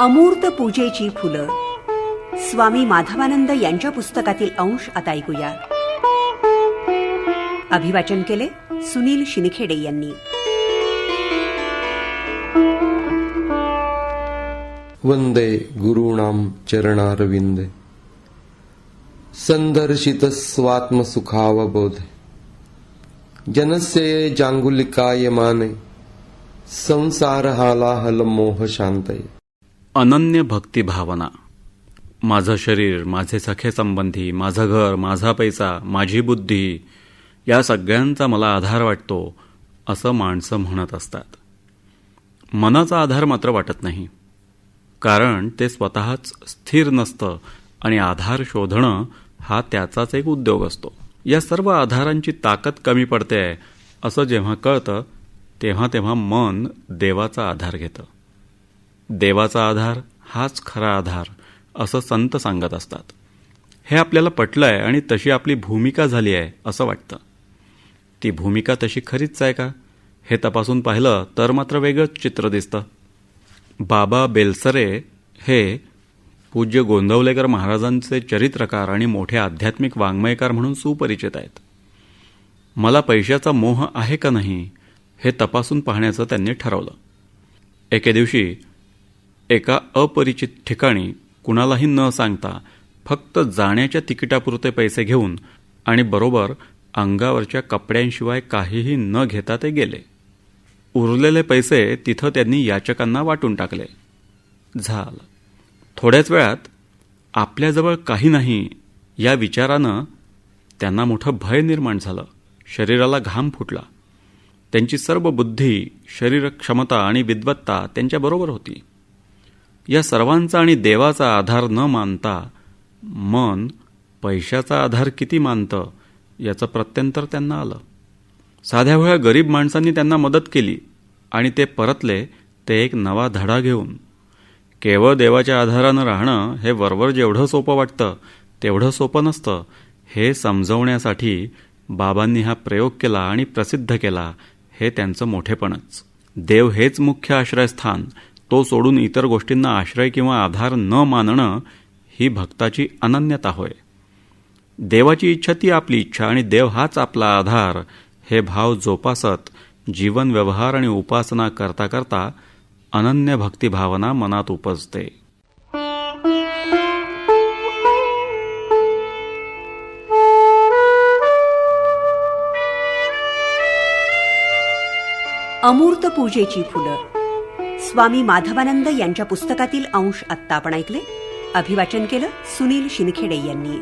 अमूर्त पूजेची फुलं, स्वामी माधवानंद यांच्या पुस्तकातील अंश आता ऐकूया. अभिवाचन केले सुनील शिनखेडे यांनी. वंदे गुरूणां चरणारविंदे संदर्शित स्वात्मसुखावबोधे जनस्य जांगुलिकाय माने संसार हालाहल मोह शांतये. अनन्य भक्ती भावना. माझं शरीर, माझे सखे संबंधी, माझं घर, माझा पैसा, माझी बुद्धी या सगळ्यांचा मला आधार वाटतो असं माणसं म्हणत असतात. मनाचा आधार मात्र वाटत नाही, कारण ते स्वतःच स्थिर नसतं आणि आधार शोधणं हा त्याचाच एक उद्योग असतो. या सर्व आधारांची ताकद कमी पडते असं जेव्हा कळतं तेव्हा तेव्हा मन देवाचा आधार घेतं. देवाचा आधार हाच खरा आधार असं संत सांगत असतात. हे आपल्याला पटलंय आणि तशी आपली भूमिका झाली आहे असं वाटतं. ती भूमिका तशी खरीच आहे का हे तपासून पाहिलं तर मात्र वेगळंच चित्र दिसतं. बाबा बेलसरे हे पूज्य गोंदवलेकर महाराजांचे चरित्रकार आणि मोठे आध्यात्मिक वाङ्मयकार म्हणून सुपरिचित आहेत. मला पैशाचा मोह आहे का नाही हे तपासून पाहण्याचं त्यांनी ठरवलं. एके दिवशी एका अपरिचित ठिकाणी कुणालाही न सांगता फक्त जाण्याच्या तिकिटापुरते पैसे घेऊन आणि बरोबर अंगावरच्या कपड्यांशिवाय काहीही न घेता ते गेले. उरलेले पैसे तिथं त्यांनी याचकांना वाटून टाकले. झालं. थोड्याच वेळात आपल्याजवळ काही नाही या विचारानं त्यांना मोठं भय निर्माण झालं. शरीराला घाम फुटला. त्यांची सर्व बुद्धी, शरीर क्षमता आणि विद्वत्ता त्यांच्याबरोबर होती. या सर्वांचा आणि देवाचा आधार न मानता मन पैशाचा आधार किती मानतं याचं प्रत्यंतर त्यांना आलं. साध्या वेळा गरीब माणसांनी त्यांना मदत केली आणि ते परतले ते एक नवा धडा घेऊन. केवळ देवाच्या आधारानं राहणं हे वरवर जेवढं सोपं वाटतं तेवढं सोपं नसतं हे समजवण्यासाठी बाबांनी हा प्रयोग केला आणि प्रसिद्ध केला. हे त्यांचं मोठेपणच. देव हेच मुख्य आश्रयस्थान, तो सोडून इतर गोष्टींना आश्रय किंवा आधार न मानणं ही भक्ताची अनन्यता होय. देवाची इच्छा ती आपली इच्छा आणि देव हाच आपला आधार हे भाव जोपासत जीवन व्यवहार आणि उपासना करता करता अनन्य भक्ती भावना मनात उपजते. अमूर्त पूजेची फुलं, स्वामी माधवानंद यांच्या पुस्तकातील अंश आत्ता आपण ऐकले. अभिवाचन केलं सुनील शिनखेडे यांनी.